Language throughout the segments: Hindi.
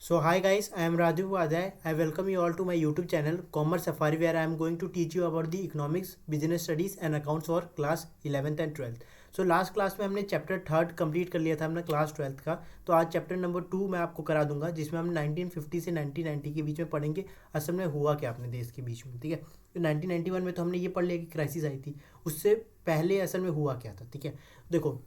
So hi guys, I am Radhu Upadhyay. I welcome you all to my YouTube channel Commerce Safari, where I am going to teach you about the economics, business studies and accounts for class 11th and 12th. So last class में हमने चैप्टर थर्ड कंप्लीट कर लिया था हमने क्लास 12th का। तो आज चैप्टर नंबर 2 मैं आपको करा दूंगा, जिसमें हम 1950 से 1990 के बीच में पढ़ेंगे असल में हुआ क्या अपने देश के बीच में। ठीक है, तो 1991 में तो हमने ये पढ़ लिया कि क्राइसिस आई थी, उससे पहले असल में हुआ क्या था। ठीक है, देखो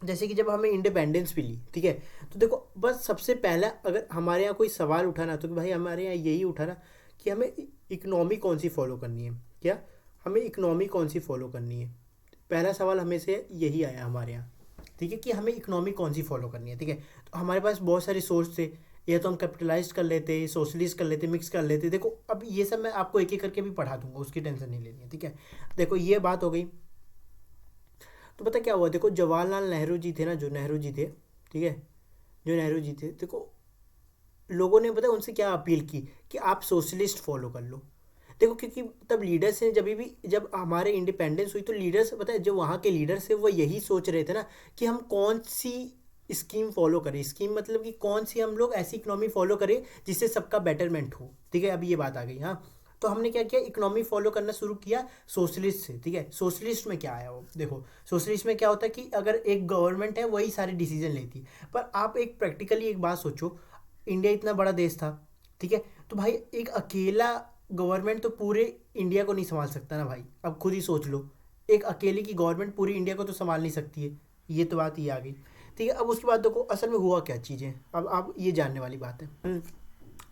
जैसे कि जब हमें इंडिपेंडेंस मिली, ठीक है, तो देखो बस सबसे पहला अगर हमारे यहाँ कोई सवाल उठा ना, तो कि भाई हमारे यहाँ यही उठा ना कि हमें इकनॉमी कौन सी फॉलो करनी है। क्या हमें इकनॉमी कौन सी फॉलो करनी है, पहला सवाल हमें से यही आया हमारे यहाँ। ठीक है, कि हमें इकनॉमी कौन सी फॉलो करनी है। ठीक है, तो हमारे पास बहुत सारे सोर्स थे, या तो हम कैपिटलाइज कर लेते, सोशलिस्ट कर लेते, मिक्स कर लेते। देखो अब ये सब मैं आपको एक एक करके भी पढ़ा दूंगा, उसकी टेंशन नहीं लेनी है। ठीक है, देखो ये बात हो गई। तो पता क्या हुआ, देखो जवाहरलाल नेहरू जी थे ना, जो नेहरू जी थे, ठीक है, जो नेहरू जी थे, देखो लोगों ने पता है उनसे क्या अपील की कि आप सोशलिस्ट फॉलो कर लो। देखो क्योंकि तब लीडर्स हैं, जब हमारे इंडिपेंडेंस हुई तो लीडर्स पता है जो वहाँ के लीडर्स थे वो यही सोच रहे थे ना कि हम कौन सी स्कीम फॉलो करें। स्कीम मतलब कि कौन सी हम लोग ऐसी इकोनॉमी फॉलो करें जिससे सबका बेटरमेंट हो। ठीक है, अब ये बात आ गई। हाँ, तो हमने क्या किया, इकोनॉमी फॉलो करना शुरू किया सोशलिस्ट से। ठीक है, सोशलिस्ट में क्या आया वो देखो, सोशलिस्ट में क्या होता है कि अगर एक गवर्नमेंट है वही सारे डिसीजन लेती है। पर आप एक प्रैक्टिकली एक बात सोचो, इंडिया इतना बड़ा देश था, ठीक है, तो भाई एक अकेला गवर्नमेंट तो पूरे इंडिया को नहीं संभाल सकता ना भाई। अब खुद ही सोच लो, एक अकेले की गवर्नमेंट पूरी इंडिया को तो संभाल नहीं सकती है। ये तो बात ये आ गई। ठीक है, अब उसके बाद देखो असल में हुआ क्या चीज़ें, अब आप ये जानने वाली बात है।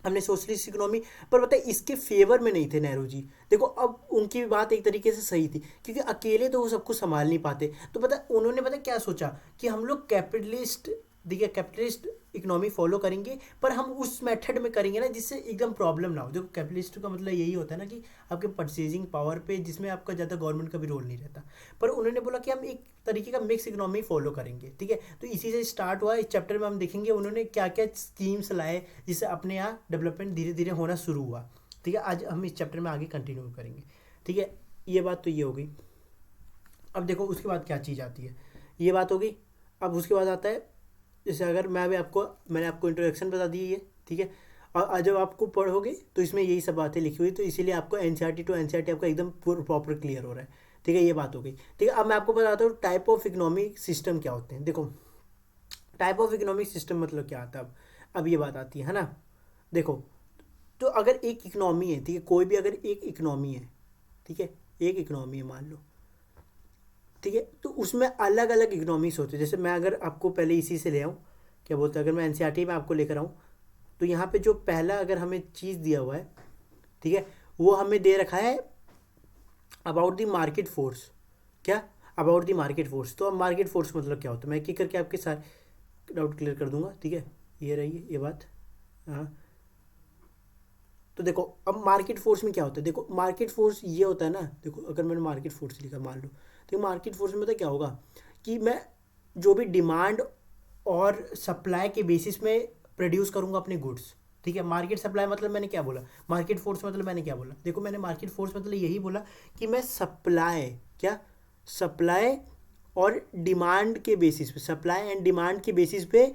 हमने सोशलिस्ट इकोनॉमी, पर पता है इसके फेवर में नहीं थे नेहरू जी। देखो अब उनकी भी बात एक तरीके से सही थी, क्योंकि अकेले तो वो सब कुछ संभाल नहीं पाते। तो पता उन्होंने पता क्या सोचा कि हम लोग कैपिटलिस्ट, देखिए कैपिटलिस्ट इकोनॉमी फॉलो करेंगे, पर हम उस मेथड में करेंगे ना जिससे एकदम प्रॉब्लम ना हो। देखो कैपिटलिस्ट का मतलब यही होता है ना कि आपके परचेजिंग पावर पे, जिसमें आपका ज़्यादा गवर्नमेंट का भी रोल नहीं रहता। पर उन्होंने बोला कि हम एक तरीके का मिक्स इकोनॉमी फॉलो करेंगे। ठीक है, तो इसी से स्टार्ट हुआ। इस चैप्टर में हम देखेंगे उन्होंने क्या क्या स्कीम्स लाए जिससे अपने यहाँ डेवलपमेंट धीरे धीरे होना शुरू हुआ। ठीक है, आज हम इस चैप्टर में आगे कंटिन्यू करेंगे। ठीक है, ये बात तो ये हो गई। अब देखो उसके बाद क्या चीज़ आती है, ये बात हो गई। अब उसके बाद आता है, जैसे अगर मैंने आपको इंट्रोडक्शन बता दी है। ठीक है, और आज जब आपको पढ़ोगे तो इसमें यही सब बातें लिखी हुई, तो इसीलिए आपको एनसीईआरटी टू एनसीईआरटी आपका एकदम प्रॉपर क्लियर हो रहा है। ठीक है, ये बात हो गई। ठीक है, अब मैं आपको बताता हूँ टाइप ऑफ इकोनॉमिक सिस्टम क्या होते हैं। देखो टाइप ऑफ इकोनॉमिक सिस्टम मतलब क्या आता है। अब ये बात आती है ना। देखो, तो अगर एक इकोनॉमी है, ठीक है, कोई भी अगर एक इकोनॉमी है, ठीक है, एक इकोनॉमी है मान लो, ठीक है, तो उसमें अलग अलग इकोनॉमिक्स होते हैं। जैसे मैं अगर आपको पहले इसी से ले आऊँ, क्या बोलते हैं, अगर मैं एनसीईआरटी में आपको लेकर आऊँ, तो यहाँ पे जो पहला अगर हमें चीज़ दिया हुआ है, ठीक है, वो हमें दे रखा है अबाउट द मार्केट फोर्स। क्या, अबाउट द मार्केट फोर्स। तो अब मार्केट फोर्स मतलब क्या होता है, मैं एक एक करके आपके सारे डाउट क्लियर कर दूंगा। ठीक है, ये रही है ये बात। हाँ, तो देखो अब मार्केट फोर्स में क्या होता है। देखो मार्केट फोर्स ये होता है ना, देखो अगर मैंने मार्केट फोर्स लिखा मान लो, तो मार्केट फोर्स में तो क्या होगा कि मैं जो भी डिमांड और सप्लाई के बेसिस में प्रोड्यूस करूंगा अपने गुड्स। ठीक है, मार्केट सप्लाई मतलब मैंने क्या बोला, मार्केट फोर्स मतलब मैंने क्या बोला, देखो मैंने मार्केट फोर्स मतलब यही बोला कि मैं सप्लाई, क्या, सप्लाई और डिमांड के बेसिस पे, सप्लाई एंड डिमांड के बेसिस पे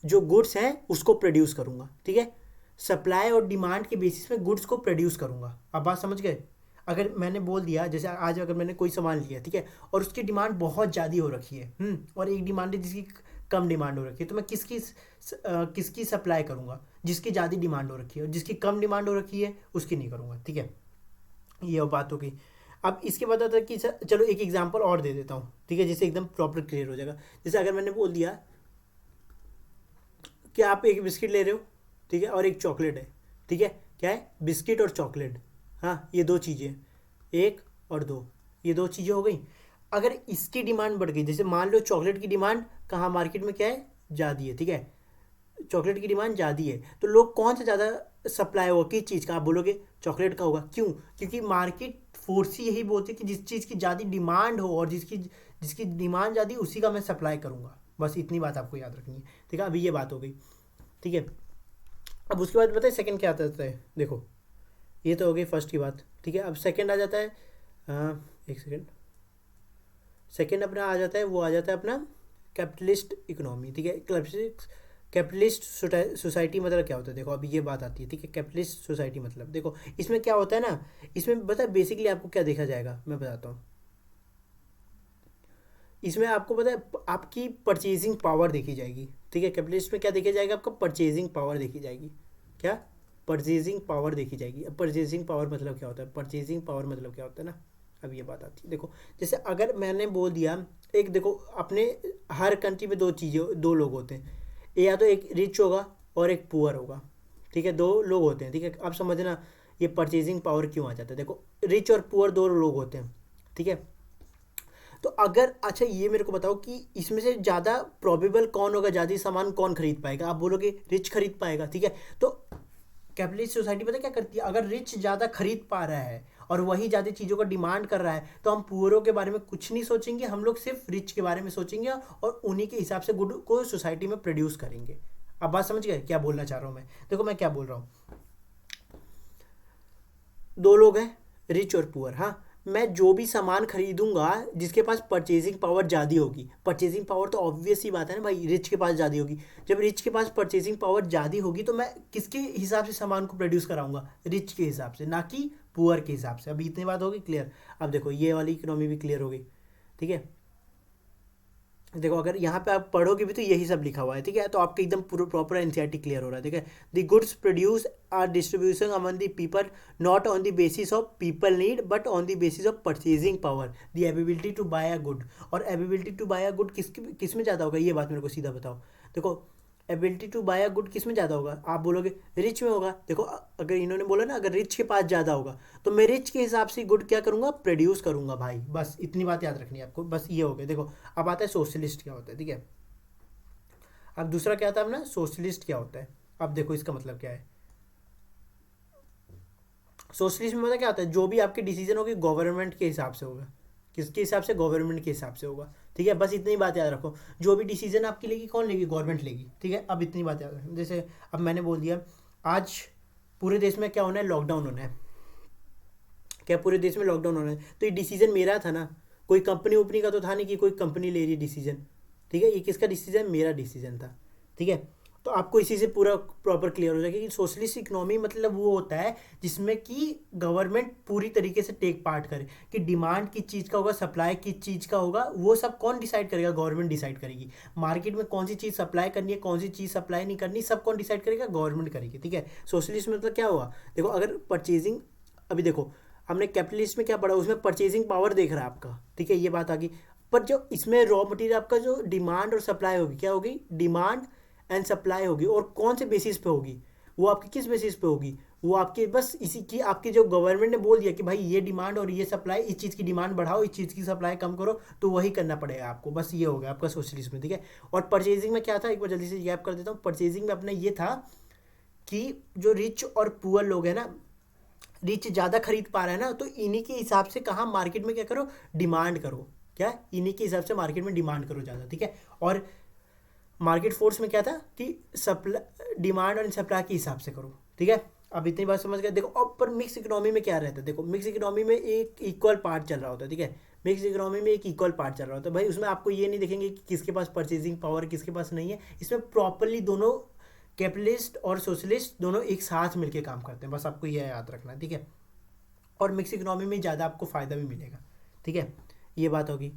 जो गुड्स हैं उसको प्रोड्यूस करूंगा। ठीक है, सप्लाई और डिमांड के बेसिस में गुड्स को प्रोड्यूस करूंगा। अब बात समझ गए। अगर मैंने बोल दिया, जैसे आज अगर मैंने कोई सामान लिया, ठीक है, और उसकी डिमांड बहुत ज़्यादा हो रखी है, और एक डिमांड है जिसकी कम डिमांड हो रखी है, तो मैं किसकी सप्लाई करूंगा, जिसकी ज़्यादा डिमांड हो रखी है, और जिसकी कम डिमांड हो रखी है उसकी नहीं करूंगा। ठीक है, ये बात हो गई। अब इसके बाद आता है कि चलो एक एग्जांपल और दे देता हूँ, ठीक है, जिससे एकदम प्रॉपर क्लियर हो जाएगा। जैसे अगर मैंने बोल दिया कि आप एक बिस्किट ले रहे हो, ठीक है, और एक चॉकलेट है, ठीक है, क्या है, बिस्किट और चॉकलेट। हाँ, ये दो चीज़ें, एक और दो, ये दो चीज़ें हो गई। अगर इसकी डिमांड बढ़ गई, जैसे मान लो चॉकलेट की डिमांड कहाँ मार्केट में क्या है, ज़्यादा है, ठीक है, चॉकलेट की डिमांड ज़्यादा है, तो लोग कौन सा ज़्यादा सप्लाई होगा, किस चीज़ का, आप बोलोगे चॉकलेट का होगा। क्यों, क्योंकि मार्केट फोर्स ही यही बोलती है कि जिस चीज़ की ज़्यादा डिमांड हो और जिसकी जिसकी डिमांड ज़्यादा उसी का मैं सप्लाई करूँगा। बस इतनी बात आपको याद रखनी है। ठीक है, अभी ये बात हो गई। ठीक है, अब उसके बाद बताए सेकंड क्या आता है। देखो ये तो हो गई फर्स्ट की बात। ठीक है, अब सेकंड आ जाता है, एक सेकंड, सेकंड अपना आ जाता है, वो आ जाता है अपना कैपिटलिस्ट इकोनॉमी। ठीक है, कैपिटलिस्ट कैपिटलिस्ट सोसाइटी मतलब क्या होता है, देखो अभी ये बात आती है, ठीक है। कैपिटलिस्ट सोसाइटी मतलब देखो इसमें क्या होता है ना, इसमें पता है बेसिकली आपको क्या देखा जाएगा, मैं बताता हूँ। इसमें आपको पता है आपकी परचेजिंग पावर देखी जाएगी, ठीक है। कैपिटलिस्ट में क्या देखा जाएगा, आपका परचेजिंग पावर देखी जाएगी। क्या? परचेजिंग पावर देखी जाएगी। अब परचेजिंग पावर मतलब क्या होता है, परचेजिंग पावर मतलब क्या होता है ना, अब ये बात आती है। देखो जैसे अगर मैंने बोल दिया, एक देखो अपने हर कंट्री में दो चीज़ें, दो लोग होते हैं, या तो एक रिच होगा और एक पुअर होगा, ठीक है। दो लोग होते हैं, ठीक है। अब समझना ये परचेजिंग पावर क्यों आ जाता है। देखो रिच और पुअर दो लोग होते हैं, ठीक है। तो अगर अच्छा ये मेरे को बताओ कि इसमें से ज़्यादा प्रोबेबल कौन होगा, ज़्यादा सामान कौन खरीद पाएगा, आप बोलोगे रिच खरीद पाएगा, ठीक है। तो कैपिटलिस्ट सोसाइटी पता क्या करती है, अगर रिच ज़्यादा खरीद पा रहा है और वही ज़्यादा चीज़ों का डिमांड कर रहा है, तो हम पुअरों के बारे में कुछ नहीं सोचेंगे, हम लोग सिर्फ रिच के बारे में सोचेंगे और उन्हीं के हिसाब से गुड को सोसाइटी में प्रोड्यूस करेंगे। अब बात समझ गए क्या बोलना चाह रहा हूँ मैं। देखो मैं क्या बोल रहा हूँ, दो लोग हैं, रिच और पुअर, हाँ। मैं जो भी सामान खरीदूंगा जिसके पास परचेजिंग पावर ज़्यादा होगी, परचेजिंग पावर तो ऑब्वियस ही बात है ना भाई, रिच के पास ज़्यादा होगी। जब रिच के पास परचेजिंग पावर ज़्यादा होगी तो मैं किसके हिसाब से सामान को प्रोड्यूस कराऊंगा, रिच के हिसाब से, ना कि पुअर के हिसाब से। अभी इतनी बात होगी क्लियर। अब देखो ये वाली इकोनॉमी भी क्लियर हो गई, ठीक है। देखो अगर यहाँ पे आप पढ़ोगे भी तो यही सब लिखा हुआ है, ठीक है। तो आपका एकदम पूरा प्रॉपर एनसीईआरटी क्लियर हो रहा है, ठीक है। The goods produce are distribution among the people not on the basis of people need but on the basis of purchasing power, the ability to buy a good. और ability to buy a good किस में ज़्यादा होगा, ये बात मेरे को सीधा बताओ। देखो ability to buy a good किस में ज़्यादा होगा, आप बोलोगे रिच में होगा। देखो अगर इन्होंने बोला ना अगर रिच के पास ज़्यादा होगा तो मैं रिच के हिसाब से गुड क्या करूँगा, प्रोड्यूस करूँगा भाई। बस इतनी बात याद रखनी है आपको, बस ये हो गया। देखो अब आता है सोशलिस्ट क्या होता है, ठीक है। अब दूसरा क्या आता है अपना, सोशलिस्ट क्या होता है। अब देखो इसका मतलब क्या है, सोशलिस्ट में मतलब क्या होता है, जो भी आपके डिसीजन होगी गवर्नमेंट के हिसाब से होगा। किसके हिसाब से, गवर्नमेंट के हिसाब से होगा, ठीक है। बस इतनी बात याद रखो, जो भी डिसीजन आपकी लेगी कौन लेगी, गवर्नमेंट लेगी, ठीक है। अब इतनी बात याद रखो। जैसे अब मैंने बोल दिया आज पूरे देश में क्या होना है, लॉकडाउन होना है, क्या पूरे देश में लॉकडाउन होना है, तो ये डिसीजन मेरा था ना, कोई कंपनी उपनी का तो था नहीं कि कोई कंपनी ले रही है डिसीजन, ठीक है। ये किसका डिसीजन, मेरा डिसीजन था, ठीक है। तो आपको इसी से पूरा प्रॉपर क्लियर हो जाएगा कि सोशलिस्ट इकोनॉमी मतलब वो होता है जिसमें कि गवर्नमेंट पूरी तरीके से टेक पार्ट करे, कि डिमांड किस चीज़ का होगा, सप्लाई किस चीज़ का होगा, वो सब कौन डिसाइड करेगा, गवर्नमेंट डिसाइड करेगी। मार्केट में कौन सी चीज़ सप्लाई करनी है, कौन सी चीज़ सप्लाई नहीं करनी, सब कौन डिसाइड करेगा, गवर्नमेंट करेगी, ठीक है। सोशलिस्ट मतलब क्या हुआ, देखो अगर परचेजिंग, अभी देखो हमने कैपिटलिस्ट में क्या पढ़ा, उसमें परचेजिंग पावर देख रहा है आपका, ठीक है, ये बात आ गई। पर जो इसमें रॉ मटेरियल आपका जो डिमांड और सप्लाई होगी, क्या होगी, डिमांड एंड सप्लाई होगी, और कौन से बेसिस पे होगी, वो आपकी किस बेसिस पे होगी, वो आपके बस इसी की, आपकी जो गवर्नमेंट ने बोल दिया कि भाई ये डिमांड और ये सप्लाई, इस चीज़ की डिमांड बढ़ाओ, इस चीज़ की सप्लाई कम करो, तो वही करना पड़ेगा आपको। बस ये हो गया आपका सोशलिज्म में, ठीक है। और परचेजिंग में क्या था, एक बार जल्दी से गैप कर देता हूँ। परचेजिंग में अपना ये था कि जो रिच और पुअर लोग हैं ना, रिच ज़्यादा खरीद पा रहा है ना, तो इन्हीं के हिसाब से कहाँ मार्केट में क्या करो, डिमांड करो, क्या इन्हीं के हिसाब से मार्केट में डिमांड करो ज़्यादा, ठीक है। और मार्केट फोर्स में क्या था कि सप्लाई, डिमांड और सप्लाई के हिसाब से करो, ठीक है। अब इतनी बात समझ गए। देखो अब पर मिक्स इकोनॉमी में क्या रहता है, देखो मिक्स इकोनॉमी में एक इक्वल पार्ट चल रहा होता है, ठीक है। मिक्स इकोनॉमी में एक इक्वल पार्ट चल रहा होता है भाई, उसमें आपको ये नहीं देखेंगे कि किसके पास परचेजिंग पावर किसके पास नहीं है। इसमें प्रॉपरली दोनों कैपिटलिस्ट और सोशलिस्ट दोनों एक साथ मिलकर काम करते हैं, बस आपको यह याद रखना है, ठीक है। और मिक्स इकोनॉमी में ज़्यादा आपको फ़ायदा भी मिलेगा, ठीक है। ये बात होगी,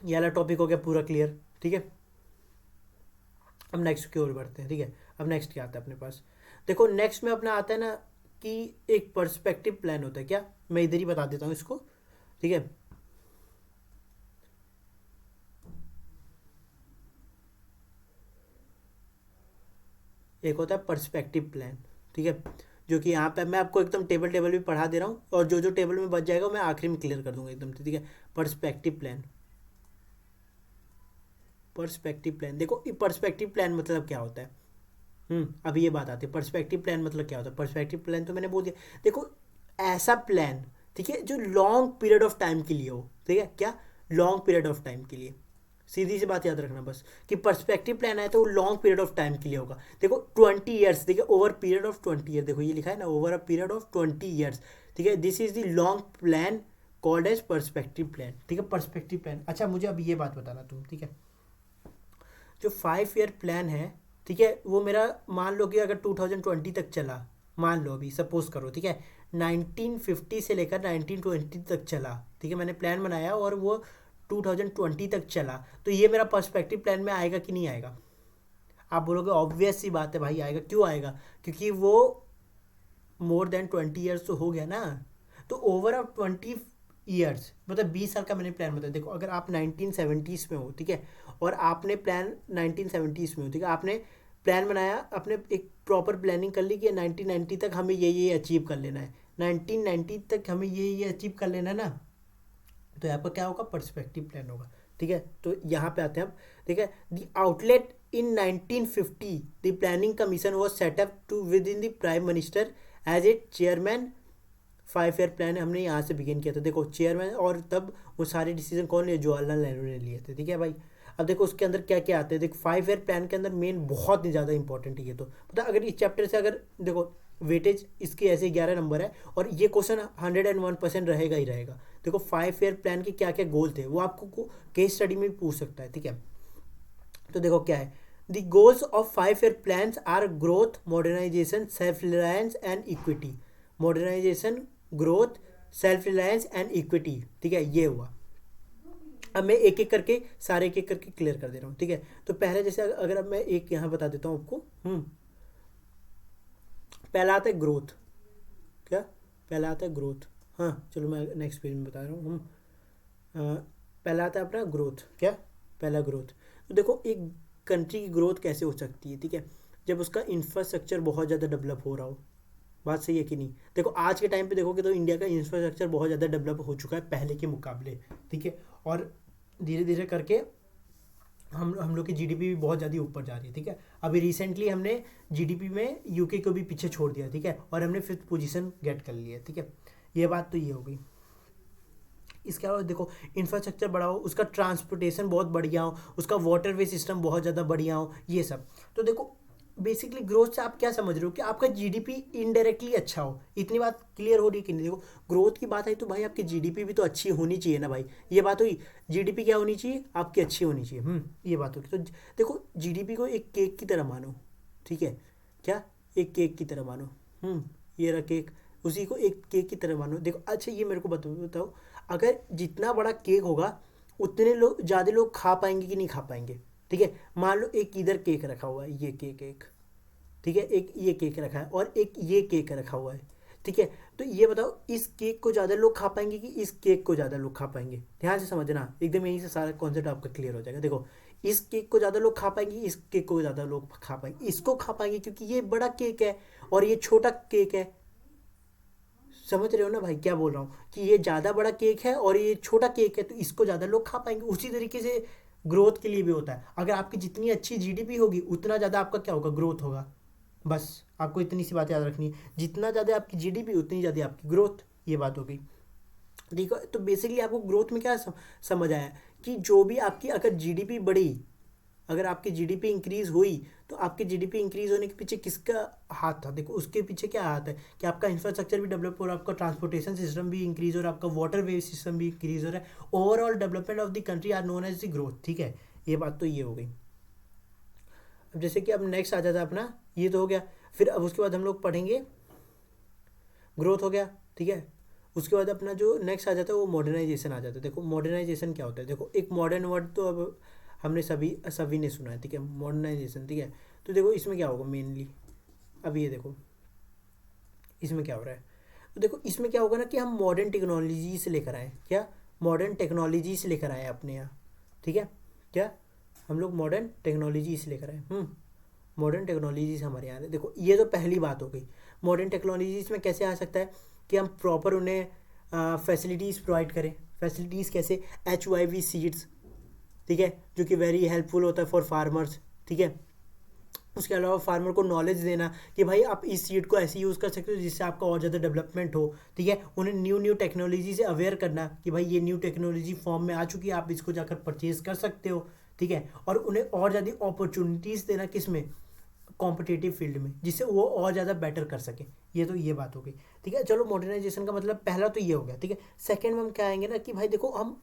ये वाला टॉपिक हो गया पूरा क्लियर, ठीक है। अब नेक्स्ट की ओर बढ़ते हैं, ठीक है। अब नेक्स्ट क्या आता है अपने पास, देखो नेक्स्ट में अपना आता है ना कि एक पर्सपेक्टिव प्लान होता है, क्या मैं इधर ही बता देता हूँ इसको, ठीक है। एक होता है पर्सपेक्टिव प्लान, ठीक है, जो कि यहाँ पे मैं आपको एकदम टेबल टेबल भी पढ़ा दे रहा हूँ, और जो जो टेबल में बच जाएगा मैं आखिरी में क्लियर कर दूंगा एकदम, ठीक है। पर्सपेक्टिव प्लान, पर्सपेक्टिव प्लान, देखो ये पर्सपेक्टिव प्लान मतलब क्या होता है। अभी ये बात आती है, पर्सपेक्टिव प्लान मतलब क्या होता है। पर्सपेक्टिव प्लान तो मैंने बोल दिया, देखो ऐसा प्लान, ठीक है, जो लॉन्ग पीरियड ऑफ टाइम के लिए हो, ठीक है, क्या लॉन्ग पीरियड ऑफ टाइम के लिए, सीधी सी बात याद रखना बस, कि पर्सपेक्टिव प्लान है तो वो लॉन्ग पीरियड ऑफ टाइम के लिए होगा। देखो 20 ईयर्स, देखिए ओवर पीरियड ऑफ 20 ईयर, देखो ये लिखा है ना, over a period of 20 years, ठीक है। This is the long plan called as perspective plan, ठीक है, पर्सपेक्टिव प्लान। अच्छा मुझे अभी ये बात बताना तुम, ठीक है, जो 5 ईयर प्लान है, ठीक है, वो मेरा मान लो कि अगर 2020 तक चला, मान लो अभी सपोज करो, ठीक है, 1950 से लेकर 1920 तक चला, ठीक है, मैंने प्लान बनाया और वो 2020 तक चला, तो ये मेरा पर्सपेक्टिव प्लान में आएगा कि नहीं आएगा? आप बोलोगे ऑब्वियस सी बात है भाई आएगा। क्यों आएगा? क्योंकि वो मोर देन 20 ईयर्स तो हो गया ना। तो ओवर ऑफ 20 ईयर्स मतलब 20 साल का मैंने प्लान बताया। देखो अगर आप 1970s में हो, ठीक है, और आपने प्लान 1970s में हो, ठीक है, आपने प्लान बनाया, आपने एक प्रॉपर प्लानिंग कर ली कि 1990 तक हमें ये अचीव कर लेना है, 1990 तक हमें ये अचीव कर लेना है ना, तो आपका क्या होगा? पर्सपेक्टिव प्लान होगा। ठीक है, तो यहाँ पे आते हैं हम। ठीक है, the outlet in 1950 the planning commission was set up to with in the prime minister as a chairman. 5 year plan हमने यहाँ से बिगिन किया था। देखो चेयरमैन, और तब वो सारे डिसीजन कौन लिए? जवाहरलाल नेहरू ने लिए थे। ठीक है भाई, अब देखो उसके अंदर क्या क्या आते हैं। देखो 5 ईयर प्लान के अंदर मेन बहुत ही ज़्यादा इंपॉर्टेंट है ये तो, पता अगर इस चैप्टर से अगर देखो वेटेज इसकी ऐसे 11 नंबर है और ये क्वेश्चन 101% रहेगा ही रहेगा। देखो 5 ईयर प्लान के क्या क्या गोल थे वो आपको केस स्टडी में भी पूछ सकता है। ठीक है, तो देखो क्या है, the goals of 5 year plans are growth, modernisation, self reliance and equity. Modernisation, growth, self reliance and equity. ठीक है, ये हुआ। अब मैं एक एक करके सारे एक एक करके क्लियर कर दे रहा हूँ। ठीक है, तो पहले जैसे अगर अब मैं एक यहाँ बता देता हूँ आपको। पहला आता है ग्रोथ। क्या? पहला आता है ग्रोथ। हाँ चलो मैं नेक्स्ट पेज में बता रहा हूँ। पहला आता है अपना ग्रोथ। क्या? पहला ग्रोथ। तो देखो एक कंट्री की ग्रोथ कैसे हो सकती है? ठीक है, जब उसका इंफ्रास्ट्रक्चर बहुत ज़्यादा डेवलप हो रहा हो। बात सही है कि नहीं? देखो आज के टाइम पे देखोगे तो इंडिया का इंफ्रास्ट्रक्चर बहुत ज़्यादा डेवलप हो चुका है पहले के मुकाबले। ठीक है, और धीरे धीरे करके हम लोग की जीडीपी भी बहुत ज़्यादा ऊपर जा रही है। ठीक है, अभी रिसेंटली हमने जीडीपी में यूके को भी पीछे छोड़ दिया। ठीक है, और हमने 5th पोजीशन गेट कर ली है। ठीक है, ये बात तो ये हो गई। इसके अलावा देखो इंफ्रास्ट्रक्चर बड़ा हो, उसका ट्रांसपोर्टेशन बहुत बढ़िया हो, उसका वाटरवे सिस्टम बहुत ज़्यादा बढ़िया हो, ये सब। तो देखो बेसिकली ग्रोथ से आप क्या समझ रहे हो कि आपका जीडीपी इनडायरेक्टली अच्छा हो। इतनी बात क्लियर हो रही है कि नहीं? देखो ग्रोथ की बात आई तो भाई आपकी जीडीपी भी तो अच्छी होनी चाहिए ना भाई। ये बात हुई, जीडीपी क्या होनी चाहिए? आपकी अच्छी होनी चाहिए। ये बात होगी। तो देखो जीडीपी को एक केक की तरह मानो। ठीक है, क्या? एक केक की तरह मानो। ये रहा केक, उसी को एक केक की तरह मानो। देखो अच्छा ये मेरे को बताओ, अगर जितना बड़ा केक होगा उतने लोग ज़्यादा लोग खा पाएंगे कि नहीं खा पाएंगे? ठीक है, मान लो एक इधर केक रखा हुआ है, ये केक एक, ठीक है, एक ये केक रखा है और एक ये केक रखा हुआ है। ठीक है, तो ये बताओ इस केक को ज़्यादा लोग खा पाएंगे कि इस केक को ज़्यादा लोग खा पाएंगे? ध्यान से समझना, एकदम यहीं से सारा कॉन्सेप्ट आपका क्लियर हो जाएगा। देखो इस केक को ज़्यादा लोग खा पाएंगे, इस केक को ज़्यादा लोग खा पाएंगे। इसको खा पाएंगे क्योंकि ये बड़ा केक है और ये छोटा केक है। समझ रहे हो ना भाई क्या बोल रहा हूँ? कि ये ज़्यादा बड़ा केक है और ये छोटा केक है, तो इसको ज़्यादा लोग खा पाएंगे। उसी तरीके से ग्रोथ के लिए भी होता है। अगर आपकी जितनी अच्छी जीडीपी होगी उतना ज़्यादा आपका क्या होगा? ग्रोथ होगा। बस आपको इतनी सी बात याद रखनी है, जितना ज़्यादा आपकी जीडीपी उतनी ज़्यादा आपकी ग्रोथ। ये बात हो गई। ठीक है, तो बेसिकली आपको ग्रोथ में क्या समझ आया कि जो भी आपकी अगर जीडीपी बढ़ी, अगर आपकी जीडीपी इंक्रीज हुई, तो आपकी जीडीपी इंक्रीज होने के पीछे किसका हाथ था? देखो उसके पीछे क्या हाथ है कि आपका इंफ्रास्ट्रक्चर भी डेवलप हो रहा है, आपका ट्रांसपोर्टेशन सिस्टम भी इंक्रीज हो रहा है, आपका वाटर वे सिस्टम भी इंक्रीज हो रहा है। Overall development of the country are known as the growth. ठीक है, ये बात तो ये हो गई। अब जैसे कि अब नेक्स्ट आ जाता है अपना, ये तो हो गया। फिर अब उसके बाद हम लोग पढ़ेंगे, ग्रोथ हो गया। ठीक है, उसके बाद अपना जो नेक्स्ट आ जाता है वो मॉडर्नाइजेशन आ जाता है। देखो मॉडर्नाइजेशन क्या होता है? देखो एक मॉडर्न वर्ड तो अब हमने सभी ने सुना है। ठीक है, मॉडर्नाइजेशन। ठीक है, तो देखो इसमें क्या होगा मेनली, अब ये देखो इसमें क्या हो रहा है। तो देखो इसमें क्या होगा ना कि हम मॉडर्न टेक्नोलॉजी से लेकर आए। क्या? मॉडर्न टेक्नोलॉजी से लेकर आए अपने यहाँ। ठीक है, क्या हम लोग मॉडर्न टेक्नोलॉजी से लेकर आए। मॉडर्न टेक्नोलॉजीज हमारे यहाँ। देखो ये तो पहली बात हो गई। मॉडर्न टेक्नोलॉजीज में कैसे आ सकता है कि हम प्रॉपर उन्हें फैसिलिटीज़ प्रोवाइड करें। फैसिलिटीज़ कैसे? HYV सीड्स, ठीक है, जो कि वेरी हेल्पफुल होता है फॉर फार्मर्स। ठीक है, उसके अलावा फार्मर को नॉलेज देना कि भाई आप इस सीड को ऐसे यूज़ कर सकते हो जिससे आपका और ज़्यादा डेवलपमेंट हो। ठीक है, उन्हें न्यू टेक्नोलॉजी से अवेयर करना कि भाई ये न्यू टेक्नोलॉजी फॉर्म में आ चुकी है, आप इसको जाकर परचेज कर सकते हो। ठीक है, और उन्हें और ज़्यादा अपॉर्चुनिटीज़ देना, किस में? कॉम्पिटिटिव फील्ड में, जिससे वो और ज़्यादा बेटर कर सके। ये तो ये बात हो गई। ठीक है, चलो मॉडर्नाइजेशन का मतलब पहला तो ये हो गया। ठीक है, सेकंड में हम क्या आएंगे ना कि भाई देखो हम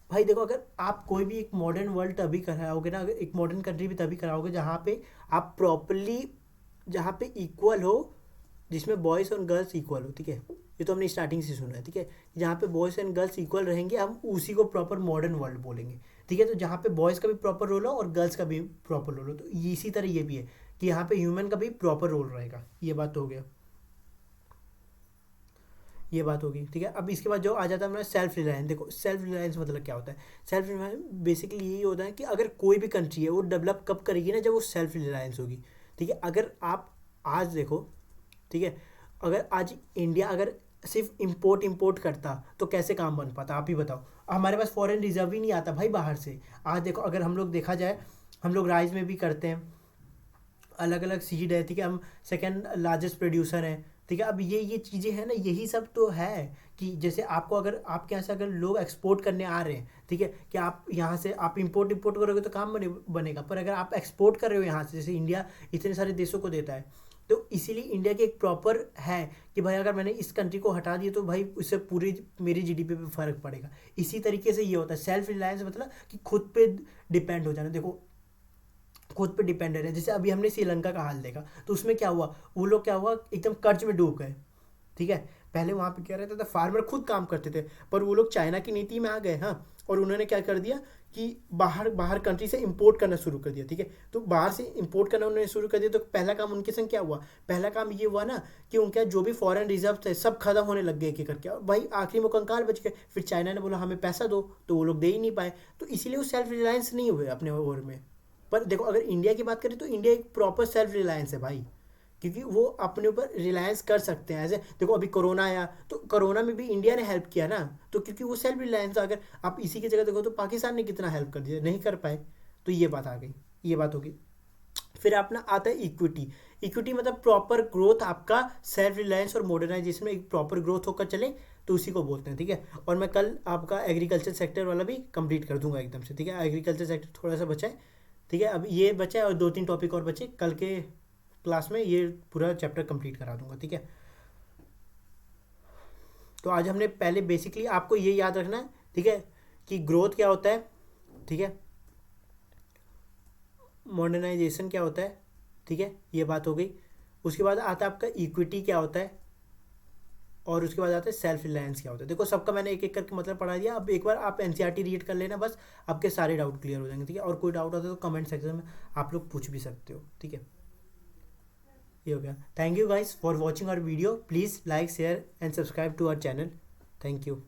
भाई देखो, अगर आप कोई भी एक मॉडर्न वर्ल्ड तभी कराओगे ना, अगर एक मॉडर्न कंट्री भी तभी कराओगे जहाँ पे आप प्रॉपरली, जहाँ पे इक्वल हो, जिसमें बॉयज़ और गर्ल्स इक्वल हो, ठीक है। ये तो हमने स्टार्टिंग से सुना है, ठीक है। जहाँ पे बॉयज़ एंड गर्ल्स इक्वल रहेंगे, हम उसी को प्रॉपर मॉडर्न वर्ल्ड बोलेंगे, ठीक है। तो जहाँ पे बॉयज़ का भी प्रॉपर रोल हो और गर्ल्स का भी प्रॉपर रोल हो, तो इसी तरह ये भी है कि यहाँ पे ह्यूमन का भी प्रॉपर रोल रहेगा। ये बात तो हो गया, ये बात होगी, ठीक है। अब इसके बाद जो आ जाता है हमारा सेल्फ रिलायंस। देखो सेल्फ रिलायंस मतलब क्या होता है? सेल्फ रिलायंस बेसिकली यही होता है कि अगर कोई भी कंट्री है वो डेवलप कब करेगी ना, जब वो सेल्फ रिलायंस होगी, ठीक है। अगर आप आज देखो, ठीक है, अगर आज इंडिया अगर सिर्फ इंपोर्ट करता तो कैसे काम बन पाता, आप ही बताओ। हमारे पास फॉरेन रिजर्व ही नहीं आता भाई बाहर से। आज देखो, अगर हम लोग देखा जाए, हम लोग राइस में भी करते हैं, अलग अलग सीड है, ठीक है। हम सेकेंड लार्जेस्ट प्रोड्यूसर हैं, ठीक है। अब ये चीज़ें हैं ना, यही सब तो है कि जैसे आपको, अगर आपके यहाँ से अगर लोग एक्सपोर्ट करने आ रहे हैं, ठीक है, कि आप यहाँ से आप इंपोर्ट करोगे तो काम बनेगा। पर अगर आप एक्सपोर्ट कर रहे हो यहाँ से, जैसे इंडिया इतने सारे देशों को देता है, तो इसीलिए इंडिया की एक प्रॉपर है कि भाई अगर मैंने इस कंट्री को हटा दिया तो भाई उससे पूरी मेरी जीडीपी पे फर्क पड़ेगा। इसी तरीके से ये होता है सेल्फ रिलायंस, मतलब कि खुद पे डिपेंड हो जाना। देखो खुद पे डिपेंडेंट है। जैसे अभी हमने श्रीलंका का हाल देखा, तो उसमें क्या हुआ, वो लोग क्या हुआ, एकदम कर्ज में डूब गए, ठीक है। पहले वहाँ पे क्या रहता था, फार्मर खुद काम करते थे, पर वो लोग चाइना की नीति में आ गए, हाँ। और उन्होंने क्या कर दिया कि बाहर बाहर कंट्री से इंपोर्ट करना शुरू कर दिया, ठीक है। तो बाहर से इंपोर्ट करना उन्होंने शुरू कर दिया, तो पहला काम उनके संग क्या हुआ, पहला काम ये हुआ ना कि उनका जो भी फॉरेन रिजर्व थे सब खत्म होने लग गए एक एक करके, और भाई आखिरी में कंगाल बच गए। फिर चाइना ने बोला हमें पैसा दो, तो वो लोग दे ही नहीं पाए। तो इसीलिए वो सेल्फ रिलायंस नहीं हुए अपने ओर में। पर देखो, अगर इंडिया की बात करें तो इंडिया एक प्रॉपर सेल्फ रिलायंस है भाई, क्योंकि वो अपने ऊपर रिलायंस कर सकते हैं। ऐसे देखो, अभी कोरोना आया तो कोरोना में भी इंडिया ने हेल्प किया ना, तो क्योंकि वो सेल्फ रिलायंस। अगर आप इसी की जगह देखो तो पाकिस्तान ने कितना हेल्प कर दिया, नहीं कर पाए। तो ये बात आ गई, ये बात होगी। फिर अपना आता है इक्विटी। इक्विटी मतलब प्रॉपर ग्रोथ, आपका सेल्फ रिलायंस और मॉडर्नाइजेशन में एक प्रॉपर ग्रोथ होकर चले, तो उसी को बोलते हैं, ठीक है। और मैं कल आपका एग्रीकल्चर सेक्टर वाला भी कंप्लीट कर दूंगा एकदम से, ठीक है। एग्रीकल्चर सेक्टर थोड़ा सा बचा है, ठीक है। अब ये बचा है और दो तीन टॉपिक और बचे, कल के क्लास में ये पूरा चैप्टर कंप्लीट करा दूंगा, ठीक है। तो आज हमने पहले बेसिकली आपको ये याद रखना है, ठीक है, कि ग्रोथ क्या होता है, ठीक है, मॉडर्नाइजेशन क्या होता है, ठीक है, ये बात हो गई। उसके बाद आता है आपका इक्विटी क्या होता है, और उसके बाद आता है सेल्फ रिलायंस क्या होता है। देखो सबका मैंने एक एक करके मतलब पढ़ा दिया। अब एक बार आप एनसीईआरटी रीड कर लेना, बस आपके सारे डाउट क्लियर हो जाएंगे, ठीक है। और कोई डाउट होता है तो कमेंट सेक्शन में आप लोग पूछ भी सकते हो, ठीक है। ये हो गया। Thank you guys for watching our video. Please like share and subscribe to our channel. Thank you.